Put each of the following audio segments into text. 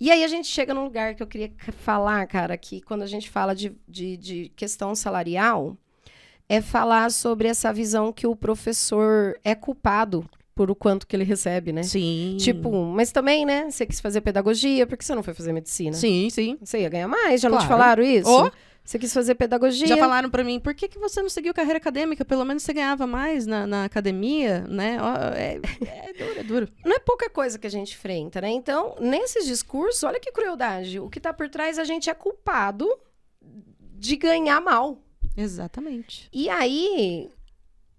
E aí a gente chega num lugar que eu queria falar, cara, que quando a gente fala de questão salarial, é falar sobre essa visão que o professor é culpado por o quanto que ele recebe, né? Sim. Tipo, mas também, né? Você quis fazer pedagogia, por que você não foi fazer medicina? Sim, sim. Você ia ganhar mais, já não te Claro. falaram isso? Ô, Você quis fazer pedagogia. já falaram pra mim, por que você não seguiu carreira acadêmica? Pelo menos você ganhava mais na academia, né? Ó, é duro, é duro. Não é pouca coisa que a gente enfrenta, né? Então, nesses discursos, olha que crueldade. O que tá por trás, a gente é culpado de ganhar mal. Exatamente. E aí,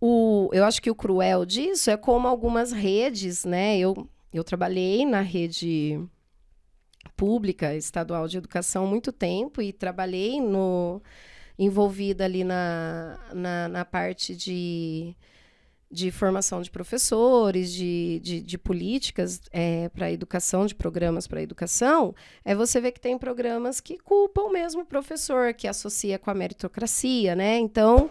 eu acho que o cruel disso é como algumas redes, né? Eu trabalhei na rede pública estadual de educação há muito tempo e trabalhei envolvida ali na parte de formação de professores, de políticas para a educação, de programas para a educação. Você vê que tem programas que culpam mesmo o professor, que associa com a meritocracia, né? Então,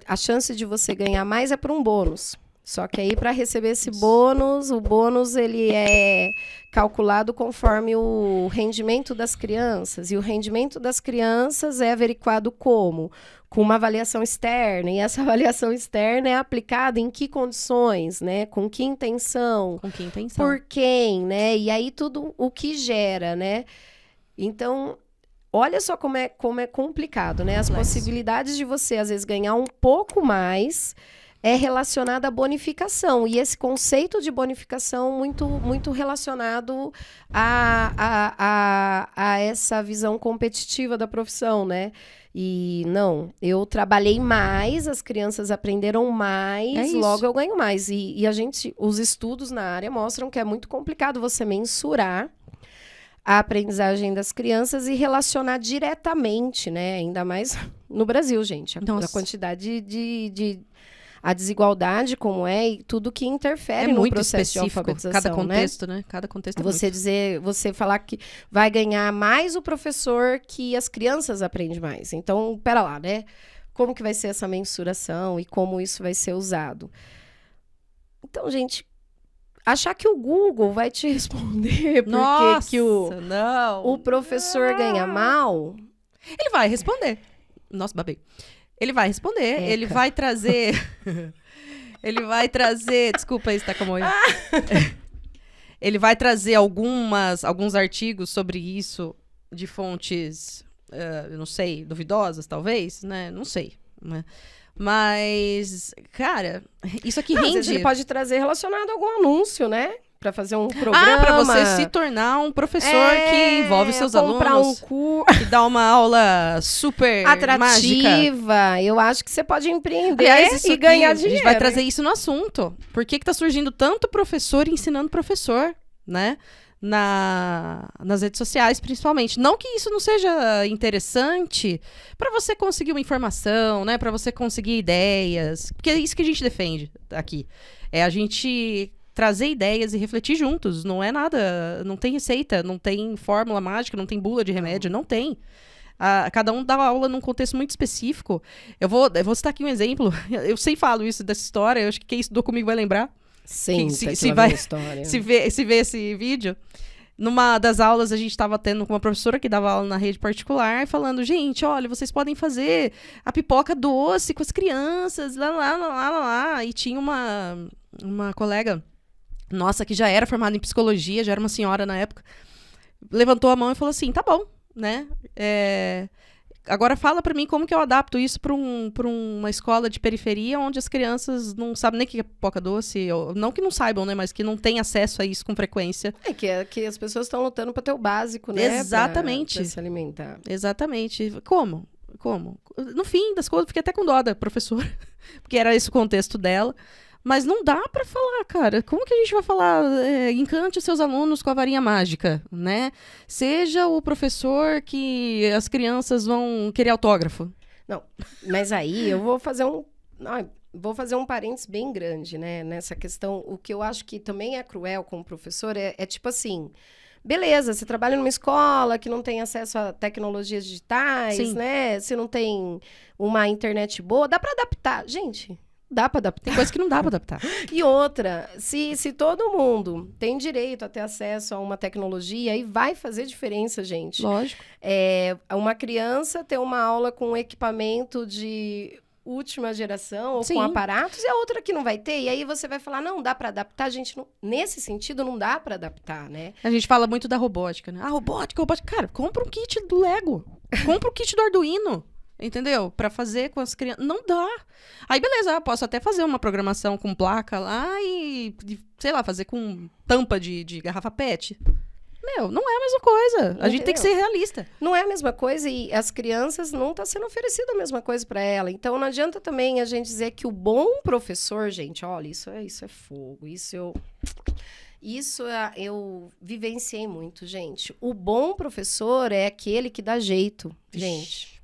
a chance de você ganhar mais é por um bônus. Só que aí, para receber esse bônus, o bônus ele é calculado conforme o rendimento das crianças. E o rendimento das crianças é averiguado como? Com uma avaliação externa. E essa avaliação externa é aplicada em que condições, né? Com que intenção? Com que intenção? Por quem, né? E aí tudo o que gera, né? Então, olha só como é complicado, né? As possibilidades de você, às vezes, ganhar um pouco mais é relacionada à bonificação. E esse conceito de bonificação muito relacionado a essa visão competitiva da profissão, né? E não, eu trabalhei mais, as crianças aprenderam mais, logo eu ganho mais. E os estudos na área mostram que é muito complicado você mensurar a aprendizagem das crianças e relacionar diretamente, né? Ainda mais no Brasil, gente. A quantidade a desigualdade como e tudo que interfere no processo de alfabetização, cada contexto, né? Cada contexto você falar que vai ganhar mais o professor que as crianças aprendem mais. Então, pera lá, né? Como que vai ser essa mensuração e como isso vai ser usado? Então, gente, achar que o Google vai te responder porque o professor ganha mal... Ele vai responder. Nossa, babei. Ele vai responder, ele vai trazer... Desculpa aí, está como Ele vai trazer alguns artigos sobre isso de fontes, eu não sei, duvidosas, talvez, né? Não sei, né? Mas, cara, isso aqui rende... Às vezes ele pode trazer relacionado a algum anúncio, né? Para fazer um programa. Para você se tornar um professor que envolve seus alunos. Que dá uma aula super atrativa. Mágica. Eu acho que você pode empreender e ganhar dinheiro. A gente vai trazer isso no assunto. Por que tá surgindo tanto professor ensinando professor, né? Nas redes sociais, principalmente. Não que isso não seja interessante para você conseguir uma informação, né? Para você conseguir ideias. Porque é isso que a gente defende aqui. É a gente trazer ideias e refletir juntos. Não é nada, não tem receita, não tem fórmula mágica, não tem bula de remédio, não tem. Cada um dá aula num contexto muito específico. Eu vou citar aqui um exemplo. Eu sempre falo isso dessa história, eu acho que quem estudou comigo vai lembrar. Sim, se ver esse vídeo. Numa das aulas, a gente estava tendo com uma professora que dava aula na rede particular, falando, gente, olha, vocês podem fazer a pipoca doce com as crianças, lá. E tinha uma colega nossa, que já era formada em psicologia, já era uma senhora na época, levantou a mão e falou assim, tá bom, né? Agora fala pra mim como que eu adapto isso pra uma escola de periferia onde as crianças não sabem nem o que é pipoca doce, não que não saibam, né? Mas que não têm acesso a isso com frequência. Que as pessoas estão lutando pra ter o básico, né? Exatamente. Pra se alimentar. Exatamente. Como? No fim das contas, fiquei até com dó da professora, porque era esse o contexto dela. Mas não dá pra falar, cara. Como que a gente vai falar? Encante os seus alunos com a varinha mágica, né? Seja o professor que as crianças vão querer autógrafo. Não, mas aí eu vou fazer um parênteses bem grande, né? Nessa questão, o que eu acho que também é cruel com o professor é tipo assim... Beleza, você trabalha numa escola que não tem acesso a tecnologias digitais, né? Você não tem uma internet boa, dá pra adaptar. Gente... dá para adaptar. Tem coisa que não dá para adaptar. E outra, se todo mundo tem direito a ter acesso a uma tecnologia, aí vai fazer diferença, gente. Lógico. Uma criança ter uma aula com equipamento de última geração ou Sim. com aparatos e a outra que não vai ter. E aí você vai falar, não dá para adaptar. Gente, nesse sentido, não dá para adaptar, né? A gente fala muito da robótica, né? Robótica. Cara, compra um kit do Lego. Compra um kit do Arduino. Entendeu? Pra fazer com as crianças. Não dá. Aí, beleza, eu posso até fazer uma programação com placa lá e sei lá, fazer com tampa de garrafa PET. Não é a mesma coisa. A gente tem que ser realista. Não é a mesma coisa e as crianças não está sendo oferecida a mesma coisa para ela. Então, não adianta também a gente dizer que o bom professor, gente, olha, isso é fogo. Isso eu vivenciei muito, gente. O bom professor é aquele que dá jeito, gente.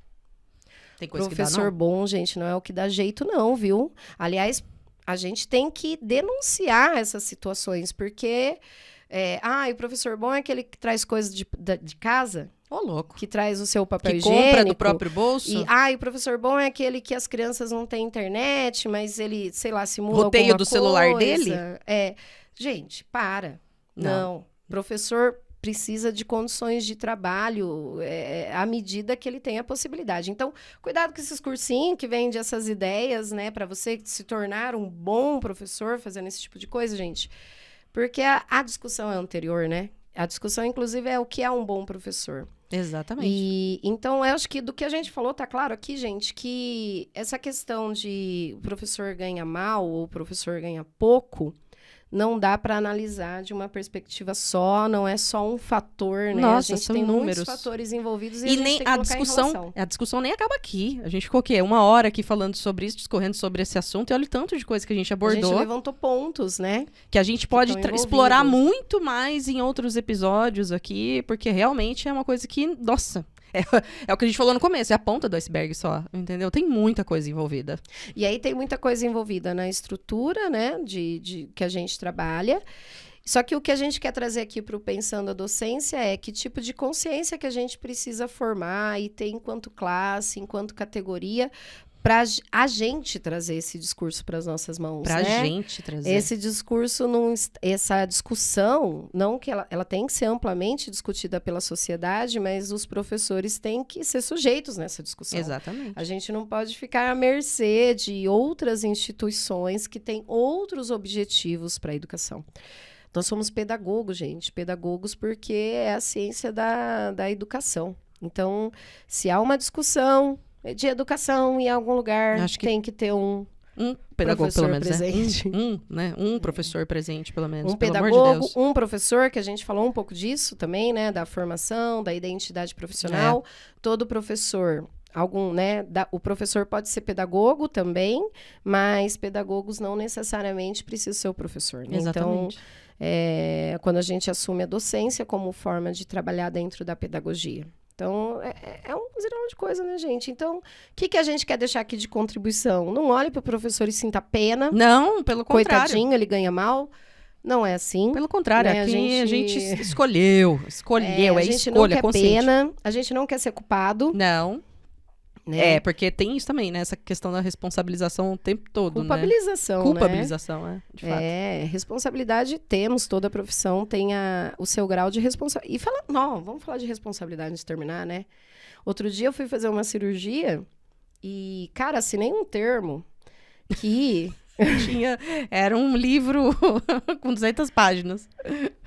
Tem coisa professor que dá, não? bom, gente, não é o que dá jeito não, viu? Aliás, a gente tem que denunciar essas situações, porque... o professor bom é aquele que traz coisas de casa. Louco. Que traz o seu papel que higiênico. Compra do próprio bolso. E o professor bom é aquele que as crianças não têm internet, mas ele, sei lá, simula roteio alguma do coisa. Celular dele? Gente, para. Não. Professor precisa de condições de trabalho à medida que ele tem a possibilidade. Então, cuidado com esses cursinhos que vendem essas ideias, né? Para você se tornar um bom professor fazendo esse tipo de coisa, gente. Porque a discussão é anterior, né? A discussão, inclusive, é o que é um bom professor. Exatamente. Então, eu acho que do que a gente falou, tá claro aqui, gente, que essa questão de o professor ganha mal ou o professor ganha pouco, não dá para analisar de uma perspectiva só, não é só um fator, né? Nossa, a gente são tem números. muitos fatores envolvidos e E a gente nem tem que colocar em relação. A discussão nem acaba aqui. A gente ficou o quê? 1 hora aqui falando sobre isso, discorrendo sobre esse assunto, e olha o tanto de coisa que a gente abordou. A gente levantou pontos, né? Que a gente pode explorar muito mais em outros episódios aqui, porque realmente é uma coisa que, nossa... É o que a gente falou no começo, é a ponta do iceberg só, entendeu? Tem muita coisa envolvida. E aí tem muita coisa envolvida na estrutura, né, de que a gente trabalha. Só que o que a gente quer trazer aqui para o Pensando a Docência é que tipo de consciência que a gente precisa formar e ter enquanto classe, enquanto categoria, para a gente trazer esse discurso para as nossas mãos, Pra né? gente trazer. Esse discurso, essa discussão, não que ela tem que ser amplamente discutida pela sociedade, mas os professores têm que ser sujeitos nessa discussão. Exatamente. A gente não pode ficar à mercê de outras instituições que têm outros objetivos para a educação. Nós somos pedagogos, gente. Pedagogos porque é a ciência da educação. Então, se há uma discussão de educação em algum lugar, tem que ter um pedagogo, pelo menos, presente. Um professor presente, pelo menos, um pelo pedagogo, amor de Deus. Um professor, que a gente falou um pouco disso também, né? Da formação, da identidade profissional. Todo professor... o professor pode ser pedagogo também, mas pedagogos não necessariamente precisam ser o professor. Né? Exatamente. Então, quando a gente assume a docência como forma de trabalhar dentro da pedagogia. Então, é um zilhão de coisa, né, gente? Então, o que a gente quer deixar aqui de contribuição? Não olhe para o professor e sinta pena. Não, pelo contrário. Coitadinho, ele ganha mal. Não é assim. Pelo contrário, né? aqui a gente escolheu. A gente não quer pena, a gente não quer ser culpado. Não. Né? Porque tem isso também, né? Essa questão da responsabilização o tempo todo, Culpabilização, né? Culpabilização, de fato. Responsabilidade temos, toda profissão tem o seu grau de responsabilidade. E vamos falar de responsabilidade antes de terminar, né? Outro dia eu fui fazer uma cirurgia e, cara, assinei um termo que... Era um livro com 200 páginas.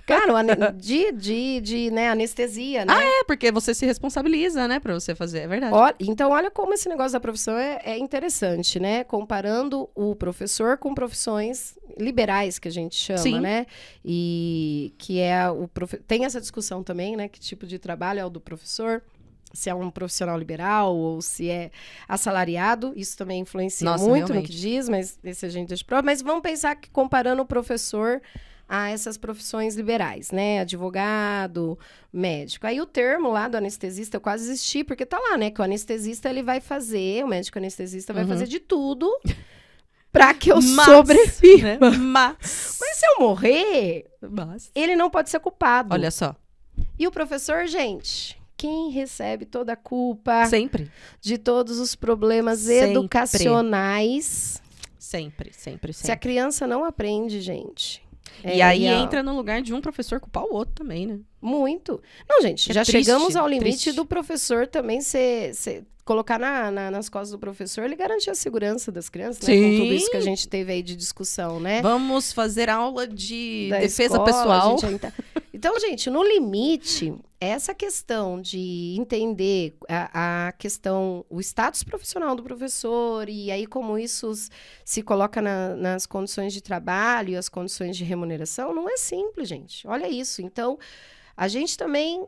Cara, de anestesia, né? Porque você se responsabiliza, né, pra você fazer, é verdade. Então, olha como esse negócio da profissão é interessante, né? Comparando o professor com profissões liberais, que a gente chama, Sim. né? E que tem essa discussão também, né? Que tipo de trabalho é o do professor? Se é um profissional liberal ou se é assalariado, isso também influencia muito realmente no que diz, mas esse a gente deixa prova. Mas vamos pensar que comparando o professor a essas profissões liberais, né? Advogado, médico. Aí o termo lá do anestesista eu quase desisti, porque tá lá, né? Que o anestesista, ele vai fazer, o médico anestesista vai fazer de tudo pra que eu sobreviva. Né? Mas se eu morrer, ele não pode ser culpado. Olha só. E o professor, gente... Quem recebe toda a culpa sempre de todos os problemas sempre educacionais Sempre. Se a criança não aprende, gente... E aí entra no lugar de um professor culpar o outro também, né? Muito. Não, gente, já triste, chegamos ao limite do professor também colocar nas costas do professor, ele garantir a segurança das crianças, né? Com tudo isso que a gente teve aí de discussão, né? Vamos fazer aula de da defesa escola, pessoal. Então, gente, no limite, essa questão de entender a questão, o status profissional do professor e aí como isso se coloca nas condições de trabalho e as condições de remuneração, não é simples, gente. Olha isso. Então, a gente também...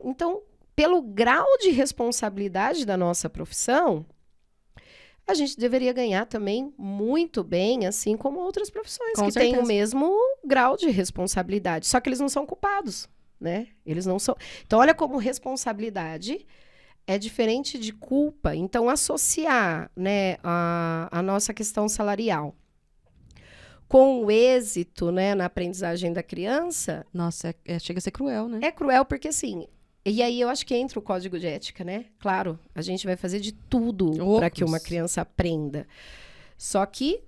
pelo grau de responsabilidade da nossa profissão, a gente deveria ganhar também muito bem, assim como outras profissões que têm o mesmo grau de responsabilidade. Só que eles não são culpados, né? Eles não são... Então, olha como responsabilidade é diferente de culpa. Então, associar, né, a nossa questão salarial com o êxito, né, na aprendizagem da criança... Nossa, chega a ser cruel, né? É cruel porque, assim... E aí eu acho que entra o código de ética, né? Claro, a gente vai fazer de tudo para que uma criança aprenda. Só que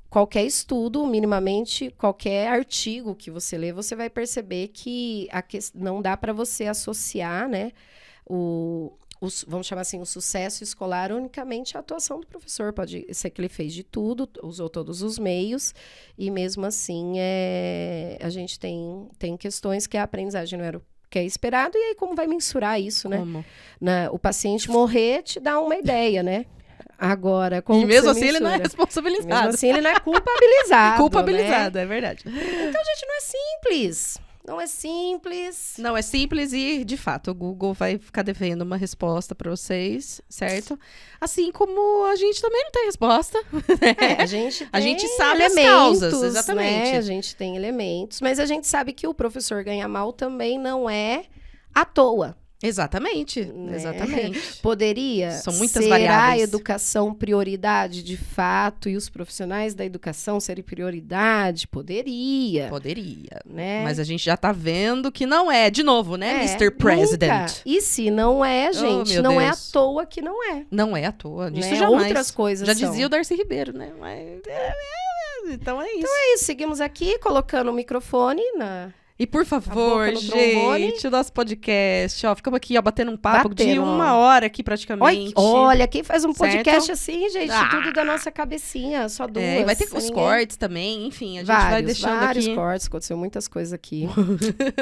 qualquer estudo, minimamente, qualquer artigo que você lê, você vai perceber que não dá para você associar, né, vamos chamar assim, o sucesso escolar unicamente à atuação do professor. Pode ser que ele fez de tudo, usou todos os meios, e mesmo assim a gente tem questões que a aprendizagem não era o que é esperado, e aí como vai mensurar isso, né? O paciente morrer te dá uma ideia, né? Agora, como e mesmo assim ele não é responsabilizado. Mesmo assim ele não é culpabilizado. Culpabilizado, né? É verdade. Então, gente, não é simples. Não é simples. Não é simples e, de fato, o Google vai ficar devendo uma resposta para vocês, certo? Assim como a gente também não tem resposta. A gente sabe as causas, exatamente. Né? A gente tem elementos, mas a gente sabe que o professor ganha mal também não é à toa. Exatamente, né? Exatamente. Poderia São muitas ser variáveis. a educação prioridade de fato e os profissionais da educação serem prioridade? Poderia. Poderia. Né? Mas a gente já tá vendo que não é. De novo, né, Mr. President? Nunca. E se não é, gente, não é à toa que não é. Não é à toa. Disso né? jamais. Outras coisas já são. dizia o Darcy Ribeiro, né? Mas... Então é isso. Então é isso. Seguimos aqui colocando o microfone na... E por favor, gente, o nosso podcast, ó, ficamos aqui, ó, batendo um papo de 1 hora aqui praticamente. Olha, quem faz um podcast assim, gente, tudo da nossa cabecinha, só duas. Vai ter os cortes também, enfim, a gente vai deixando vários aqui. cortes, aconteceu muitas coisas aqui.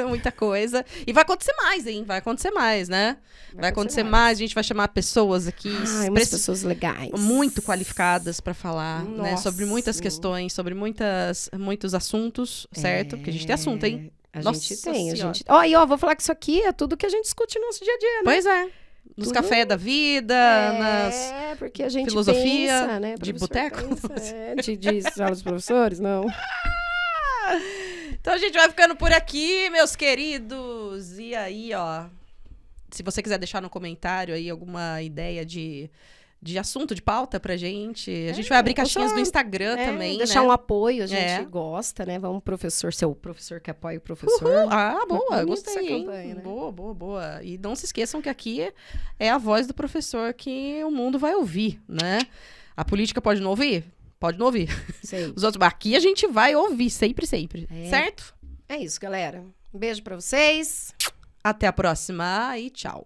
Muita coisa. E vai acontecer mais, hein? Vai acontecer mais, né? Vai acontecer mais, a gente vai chamar pessoas aqui. Pessoas legais. Muito qualificadas para falar, né? Sobre muitas Nossa. questões, sobre muitos assuntos, certo? Porque a gente tem assunto, hein? A Nossa gente tem, Senhora. vou falar que isso aqui é tudo que a gente discute no nosso dia a dia, né? Pois é. Nos cafés da vida, nas porque a gente filosofia, pensa, né? de boteco. De sala dos professores, não. Então a gente vai ficando por aqui, meus queridos. E aí, ó, se você quiser deixar no comentário aí alguma ideia de assunto, de pauta pra gente. A gente vai abrir caixinhas no Instagram também, deixar né? um apoio, a gente gosta, né? Vamos seu professor que apoia o professor. Boa, gostei, hein? Campanha, né? Boa. E não se esqueçam que aqui é a voz do professor que o mundo vai ouvir, né? A política pode não ouvir? Pode não ouvir. Sei. Os outros, aqui a gente vai ouvir, sempre. Certo? É isso, galera. Um beijo pra vocês. Até a próxima e tchau.